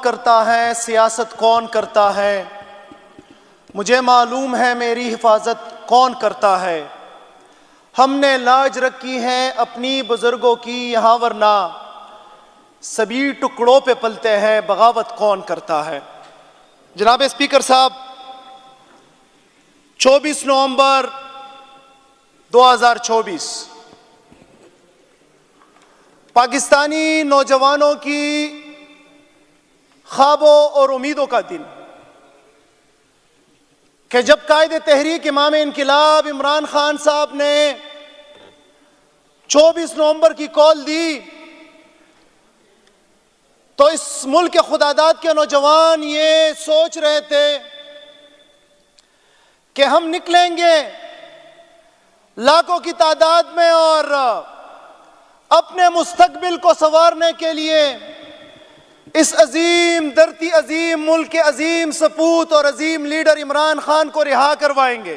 کرتا ہے، سیاست کون کرتا ہے، مجھے معلوم ہے میری حفاظت کون کرتا ہے۔ ہم نے لاج رکھی ہے اپنی بزرگوں کی یہاں، ورنہ سبھی ٹکڑوں پہ پلتے ہیں، بغاوت کون کرتا ہے۔ جناب اسپیکر صاحب، 24 نومبر 2024 پاکستانی نوجوانوں کی خوابوں اور امیدوں کا دن، کہ جب قائد تحریک امام انقلاب عمران خان صاحب نے 24 نومبر کی کال دی تو اس ملک کے خداداد کے نوجوان یہ سوچ رہے تھے کہ ہم نکلیں گے لاکھوں کی تعداد میں اور اپنے مستقبل کو سنوارنے کے لیے اس عظیم دھرتی، عظیم ملک کے عظیم سپوت اور عظیم لیڈر عمران خان کو رہا کروائیں گے۔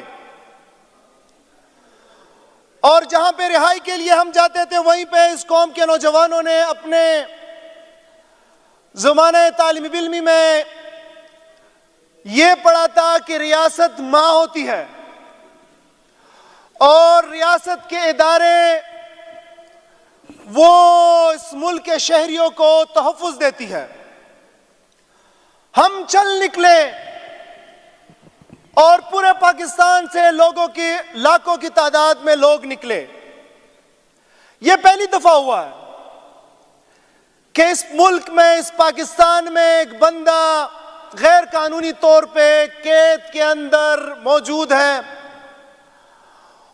اور جہاں پہ رہائی کے لیے ہم جاتے تھے، وہیں پہ اس قوم کے نوجوانوں نے اپنے زمانہ تعلیم علمی میں یہ پڑھا تھا کہ ریاست ماں ہوتی ہے اور ریاست کے ادارے وہ اس ملک کے شہریوں کو تحفظ دیتی ہے۔ ہم چل نکلے اور پورے پاکستان سے لوگوں کی لاکھوں کی تعداد میں لوگ نکلے۔ یہ پہلی دفعہ ہوا ہے کہ اس ملک میں، اس پاکستان میں ایک بندہ غیر قانونی طور پہ قید کے اندر موجود ہے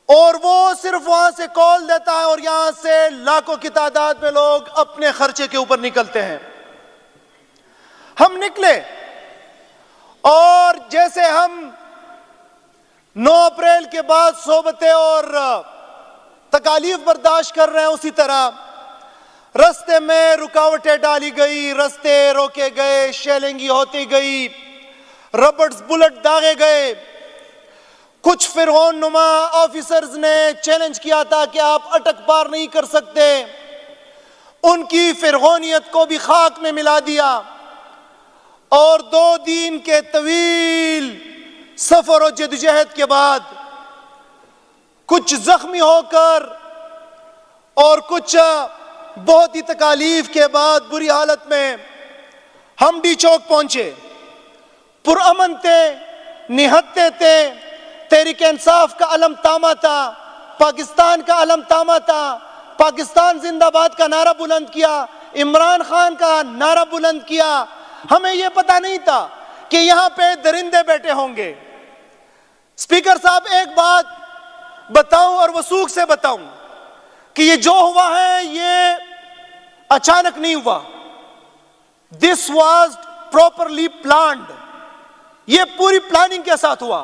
اور وہ صرف وہاں سے کال دیتا ہے اور یہاں سے لاکھوں کی تعداد میں لوگ اپنے خرچے کے اوپر نکلتے ہیں۔ ہم نکلے اور جیسے ہم 9 اپریل کے بعد صحبتیں اور تکالیف برداشت کر رہے ہیں، اسی طرح رستے میں رکاوٹیں ڈالی گئی، رستے روکے گئے، شیلنگی ہوتی گئی، ربڑز بلٹ داغے گئے۔ کچھ فرعون نما آفیسرز نے چیلنج کیا تھا کہ آپ اٹک پار نہیں کر سکتے، ان کی فرعونیت کو بھی خاک میں ملا دیا اور 2 دن کے طویل سفر و جدوجہد کے بعد کچھ زخمی ہو کر اور کچھ بہت ہی تکالیف کے بعد بری حالت میں ہم ڈی چوک پہنچے۔ پرامن تھے، نہتے تھے، تحریک انصاف کا علم تاما تھا، پاکستان کا علم تاما تھا، پاکستان زندہ باد کا نعرہ بلند کیا، عمران خان کا نعرہ بلند کیا۔ ہمیں یہ پتہ نہیں تھا کہ یہاں پہ درندے بیٹھے ہوں گے۔ اسپیکر صاحب، ایک بات بتاؤں اور وثوق سے بتاؤں کہ یہ جو ہوا ہے یہ اچانک نہیں ہوا۔ This was properly planned۔ یہ پوری پلاننگ کے ساتھ ہوا۔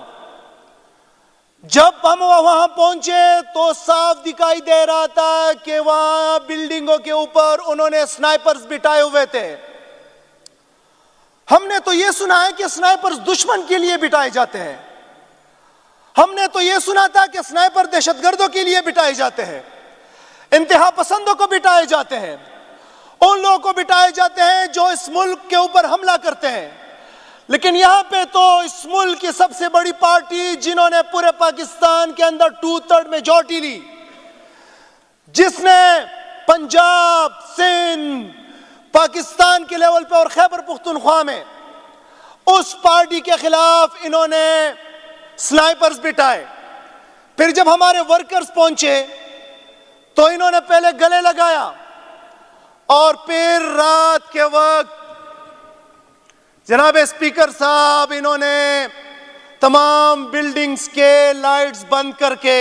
جب ہم وہاں پہنچے تو صاف دکھائی دے رہا تھا کہ وہاں بلڈنگوں کے اوپر انہوں نے سنائپرز بٹھائے ہوئے تھے۔ ہم نے تو یہ سنا ہے کہ سنائپرز دشمن کے لیے بٹھائے جاتے ہیں، ہم نے تو یہ سنا تھا کہ سنائپر دہشت گردوں کے لیے بٹھائے جاتے ہیں، انتہا پسندوں کو بٹھائے جاتے ہیں، ان لوگوں کو بٹھائے جاتے ہیں جو اس ملک کے اوپر حملہ کرتے ہیں۔ لیکن یہاں پہ تو اس ملک کی سب سے بڑی پارٹی، جنہوں نے پورے پاکستان کے اندر 2/3 میجورٹی لی، جس نے پنجاب، سندھ، پاکستان کے لیول پہ اور خیبر پختونخوا میں اس پارٹی کے خلاف انہوں نے سنائپرز بٹھائے۔ پھر جب ہمارے ورکرز پہنچے تو انہوں نے پہلے گلے لگایا اور پھر رات کے وقت جناب اسپیکر صاحب انہوں نے تمام بلڈنگز کے لائٹس بند کر کے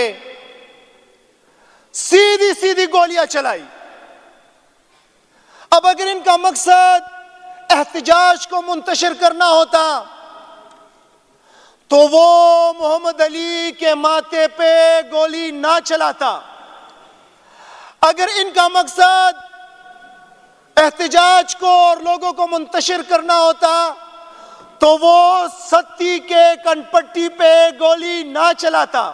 سیدھی سیدھی گولیاں چلائی۔ اب اگر ان کا مقصد احتجاج کو منتشر کرنا ہوتا تو وہ محمد علی کے ماتھے پہ گولی نہ چلاتا۔ اگر ان کا مقصد احتجاج کو اور لوگوں کو منتشر کرنا ہوتا تو وہ ستی کے کنپٹی پہ گولی نہ چلاتا۔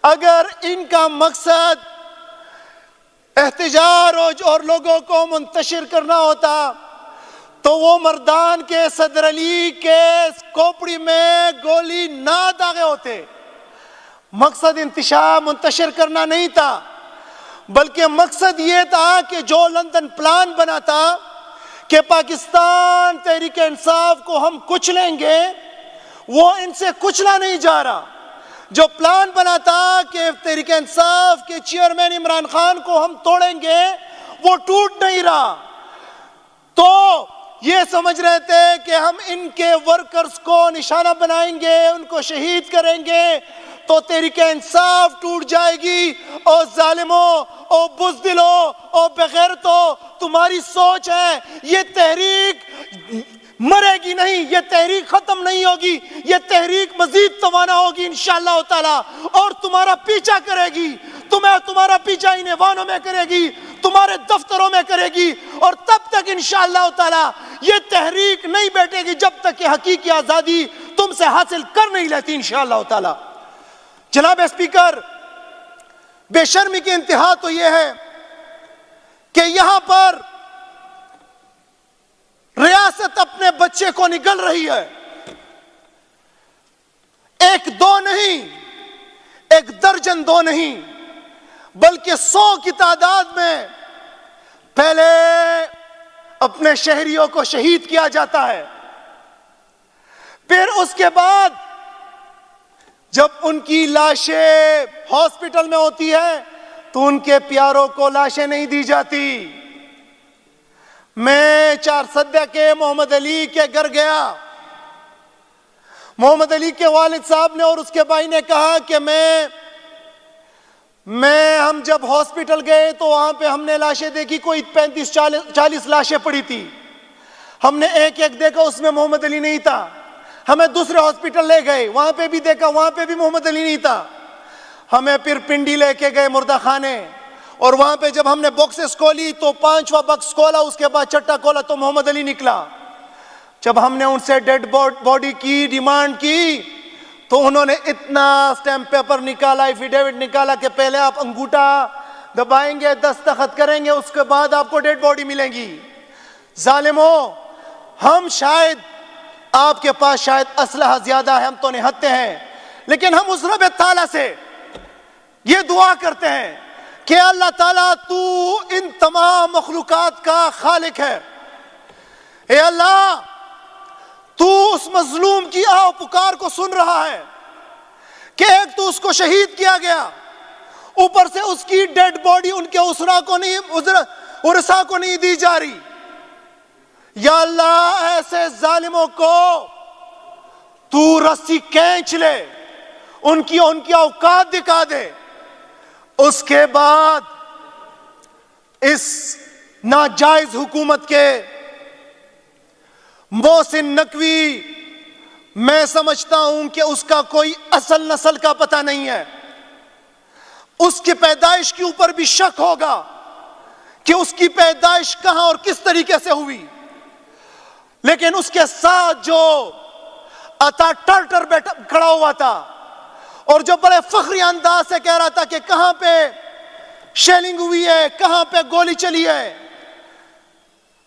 اگر ان کا مقصد احتجاج اور لوگوں کو منتشر کرنا ہوتا تو وہ مردان کے صدر علی کے کھوپڑی میں گولی نہ داغے ہوتے۔ مقصد انتشار منتشر کرنا نہیں تھا، بلکہ مقصد یہ تھا کہ جو لندن پلان بنا تھا کہ پاکستان تحریک انصاف کو ہم کچلیں گے، وہ ان سے کچلا نہیں جا رہا۔ جو پلان بنا تھا کہ تحریک انصاف کے چیئرمین عمران خان کو ہم توڑیں گے، وہ ٹوٹ نہیں رہا۔ تو یہ سمجھ رہے تھے کہ ہم ان کے ورکرز کو نشانہ بنائیں گے، ان کو شہید کریں گے تو تحریک انصاف ٹوٹ جائے گی۔ او ظالموں، او بزدلوں، او بغیرتوں، تمہاری سوچ ہے یہ تحریک مرے گی نہیں، یہ تحریک ختم نہیں ہوگی، یہ تحریک مزید توانا ہوگی انشاءاللہ تعالی، اور تمہارا پیچھا کرے گی، تمہارا پیچھا ان ایوانوں میں کرے گی، تمہارے دفتروں میں کرے گی، اور تب تک انشاءاللہ تعالی یہ تحریک نہیں بیٹھے گی جب تک کہ حقیقی آزادی تم سے حاصل کر نہیں لیتی انشاءاللہ تعالی۔ جناب اسپیکر، بے شرمی کی انتہا تو یہ ہے کہ یہاں پر ریاست اپنے بچے کو نگل رہی ہے۔ ایک دو نہیں، ایک درجن دو نہیں، بلکہ 100 کی تعداد میں پہلے اپنے شہریوں کو شہید کیا جاتا ہے، پھر اس کے بعد جب ان کی لاشیں ہاسپٹل میں ہوتی ہے تو ان کے پیاروں کو لاشیں نہیں دی جاتی۔ میں 4 سدہ کے محمد علی کے گھر گیا۔ محمد علی کے والد صاحب نے اور اس کے بھائی نے کہا کہ ہم جب ہاسپٹل گئے تو وہاں پہ ہم نے لاشیں دیکھی، کوئی 35-40 لاشیں پڑی تھی۔ ہم نے ایک ایک دیکھا، اس میں محمد علی نہیں تھا۔ ہمیں دوسرے ہاسپٹل لے گئے، وہاں پہ بھی دیکھا، وہاں پہ بھی محمد علی نہیں تھا۔ ہمیں پھر پنڈی لے کے گئے مردہ خانے، اور وہاں پہ جب ہم نے باکسز کھولی تو 5واں باکس کھولا، اس کے بعد چھٹا کھولا تو محمد علی نکلا۔ جب ہم نے ان سے ڈیڈ باڈی کی ڈیمانڈ کی تو انہوں نے اتنا سٹیمپ پیپر نکالا، ایفیڈیوٹ نکالا کہ پہلے آپ انگوٹھا دبائیں گے، دستخط کریں گے، اس کے بعد آپ کو ڈیڈ باڈی ملے گی۔ ظالموں، ہم شاید آپ کے پاس شاید اسلحہ زیادہ ہے، ہم تو نہتے ہیں، لیکن ہم اس رب تعالیٰ سے یہ دعا کرتے ہیں کہ اللہ تعالیٰ تو ان تمام مخلوقات کا خالق ہے۔ اے اللہ، تو اس مظلوم کی آہ و پکار کو سن رہا ہے کہ ایک تو اس کو شہید کیا گیا، اوپر سے اس کی ڈیڈ باڈی ان کے ورثاء کو نہیں دی جا رہی۔ یا اللہ، ایسے ظالموں کو تو رسی کھینچ لے، ان کی اوقات دکھا دے۔ اس کے بعد اس ناجائز حکومت کے محسن نقوی، میں سمجھتا ہوں کہ اس کا کوئی اصل نسل کا پتہ نہیں ہے، اس کی پیدائش کے اوپر بھی شک ہوگا کہ اس کی پیدائش کہاں اور کس طریقے سے ہوئی، لیکن اس کے ساتھ جو عطا ٹرٹر بیٹھا کھڑا ہوا تھا اور جو بڑے فخری انداز سے کہہ رہا تھا کہ کہاں پہ شیلنگ ہوئی ہے، کہاں پہ گولی چلی ہے،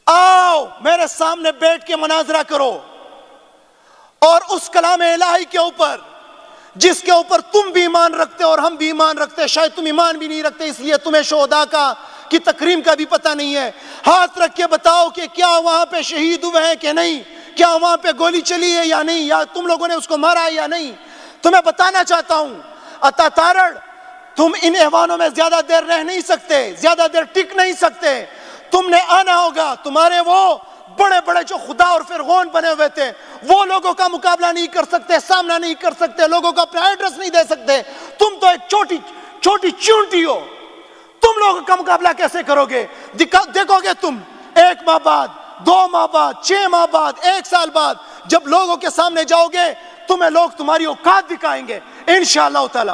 آؤ میرے سامنے بیٹھ کے مناظرہ کرو، اور اس کلام الہی کے اوپر جس کے اوپر تم بھی ایمان رکھتے اور ہم بھی ایمان رکھتے، شاید تم ایمان بھی نہیں رکھتے اس لیے تمہیں شہداء کی تکریم کا بھی پتہ نہیں ہے، ہاتھ رکھ کے بتاؤ کہ کیا وہاں پہ شہید ہوئے ہیں کہ نہیں، کیا وہاں پہ گولی چلی ہے یا نہیں، یا تم لوگوں نے اس کو مارا ہے یا نہیں۔ تمہیں بتانا چاہتا ہوں عطا تارڑ، تم ان ایوانوں میں زیادہ دیر رہ نہیں سکتے، زیادہ دیر ٹک نہیں سکتے، تم نے آنا ہوگا۔ تمہارے وہ بڑے بڑے جو خدا اور فرعون بنے ہوئے تھے، وہ لوگوں کا مقابلہ نہیں کر سکتے، سامنا نہیں کر سکتے، لوگوں کو اپنا ایڈریس نہیں دے سکتے۔ تم تو ایک چھوٹی چونٹی ہو، تم لوگوں کا مقابلہ کیسے کرو گے؟ دیکھو گے تم 1 ماہ بعد، 2 ماہ بعد، 6 ماہ بعد، 1 سال بعد جب لوگوں کے سامنے جاؤ گے، تمہیں لوگ تمہاری اوقات دکھائیں گے انشاءاللہ تعالی۔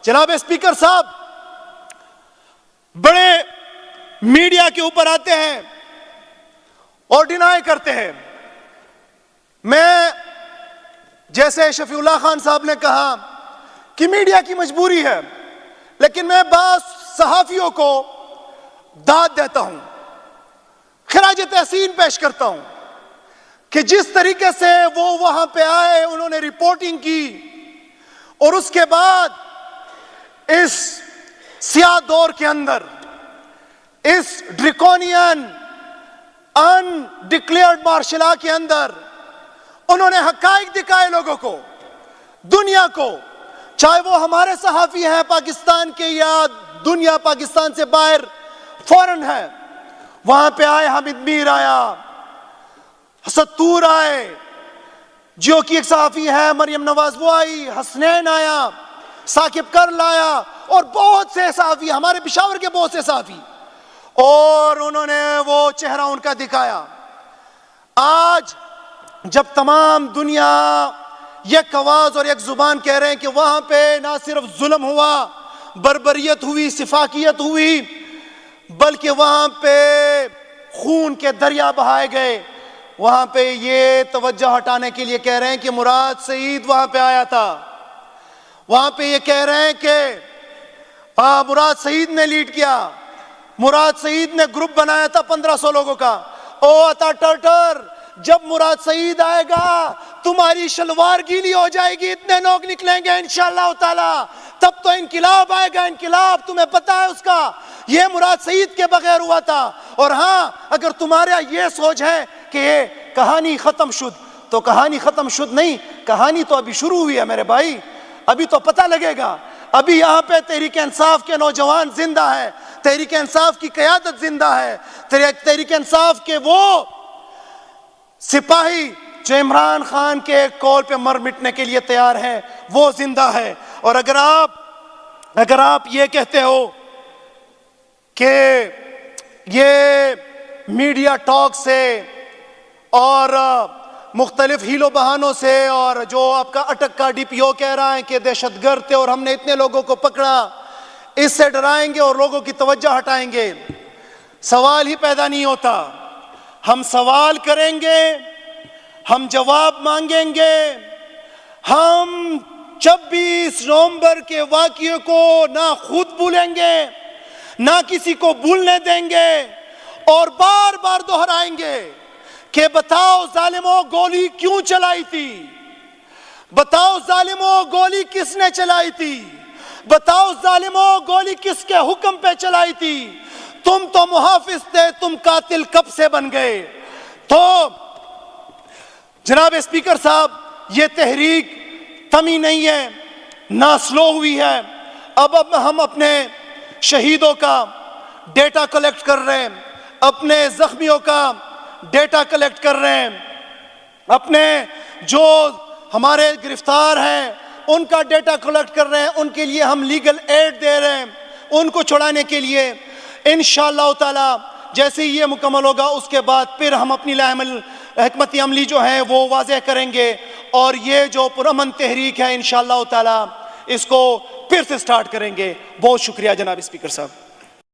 جناب اسپیکر صاحب، بڑے میڈیا کے اوپر آتے ہیں اور ڈینائی کرتے ہیں۔ میں جیسے شفیع اللہ خان صاحب نے کہا کہ میڈیا کی مجبوری ہے، لیکن میں بعض صحافیوں کو داد دیتا ہوں، خراج تحسین پیش کرتا ہوں کہ جس طریقے سے وہ وہاں پہ آئے، انہوں نے رپورٹنگ کی، اور اس کے بعد اس سیاہ دور کے اندر، اس ڈریکونین ان ڈکلیئرڈ مارشل لا کے اندر انہوں نے حقائق دکھائے لوگوں کو، دنیا کو، چاہے وہ ہمارے صحافی ہیں پاکستان کے یا دنیا پاکستان سے باہر فورن ہے۔ وہاں پہ آئے حامد میر آیا، ستور آئے، جیو کی ایک صحافی ہے مریم نواز وہ آئی، حسنین آیا، ثاقب کرل آیا، اور بہت سے صحافی، ہمارے پشاور کے بہت سے صحافی، اور انہوں نے وہ چہرہ ان کا دکھایا۔ آج جب تمام دنیا یک آواز اور یک زبان کہہ رہے ہیں کہ وہاں پہ نہ صرف ظلم ہوا، بربریت ہوئی، سفاکیت ہوئی، بلکہ وہاں پہ خون کے دریا بہائے گئے، وہاں پہ یہ توجہ ہٹانے کے لیے کہہ رہے ہیں کہ مراد سعید وہاں پہ آیا تھا، وہاں پہ یہ کہہ رہے ہیں کہ مراد سعید نے لیڈ کیا، مراد سعید نے گروپ بنایا تھا 1500 لوگوں کا۔ او عطا ٹرٹر، جب مراد سعید آئے گا تمہاری شلوار گیلی ہو جائے گی، اتنے لوگ نکلیں گے انشاءاللہ تعالی، تب تو انقلاب آئے گا، انقلاب تمہیں پتہ ہے اس کا، یہ مراد سعید کے بغیر ہوا تھا۔ اور ہاں، اگر تمہارا یہ سوچ ہے کہ یہ کہانی ختم شد، تو کہانی ختم شد نہیں، کہانی تو ابھی شروع ہوئی ہے میرے بھائی، ابھی تو پتہ لگے گا۔ ابھی یہاں پہ تحریک انصاف کے نوجوان زندہ ہے، تحریک انصاف کی قیادت زندہ ہے، تحریک انصاف کے وہ سپاہی جو عمران خان کے کال پہ مر مٹنے کے لیے تیار ہیں وہ زندہ ہے۔ اور اگر آپ یہ کہتے ہو کہ یہ میڈیا ٹاک سے اور مختلف ہیلو بہانوں سے، اور جو آپ کا اٹک کا ڈی پی او کہہ رہا ہے کہ دہشت گرد تھے اور ہم نے اتنے لوگوں کو پکڑا، اس سے ڈرائیں گے اور لوگوں کی توجہ ہٹائیں گے، سوال ہی پیدا نہیں ہوتا۔ ہم سوال کریں گے، ہم جواب مانگیں گے، ہم 26 نومبر کے واقعے کو نہ خود بھولیں گے، نہ کسی کو بھولنے دیں گے، اور بار بار دہرائیں گے کہ بتاؤ ظالموں گولی کیوں چلائی تھی، بتاؤ ظالموں گولی کس نے چلائی تھی، بتاؤ ظالموں گولی کس کے حکم پہ چلائی تھی، تم تو محافظ تھے، تم قاتل کب سے بن گئے۔ تو جناب اسپیکر صاحب، یہ تحریک تھمی نہیں ہے، نہ سلو ہوئی ہے، اب ہم اپنے شہیدوں کا ڈیٹا کلیکٹ کر رہے ہیں، اپنے زخمیوں کا ڈیٹا کلیکٹ کر رہے ہیں، اپنے جو ہمارے گرفتار ہیں ان کا ڈیٹا کلیکٹ کر رہے ہیں، ان کے لیے ہم لیگل ایڈ دے رہے ہیں ان کو چھڑانے کے لیے۔ انشاءاللہ تعالی جیسے ہی یہ مکمل ہوگا اس کے بعد پھر ہم اپنی حکمت عملی جو ہے وہ واضح کریں گے، اور یہ جو پرامن تحریک ہے انشاءاللہ تعالی اس کو پھر سے سٹارٹ کریں گے۔ بہت شکریہ جناب اسپیکر صاحب۔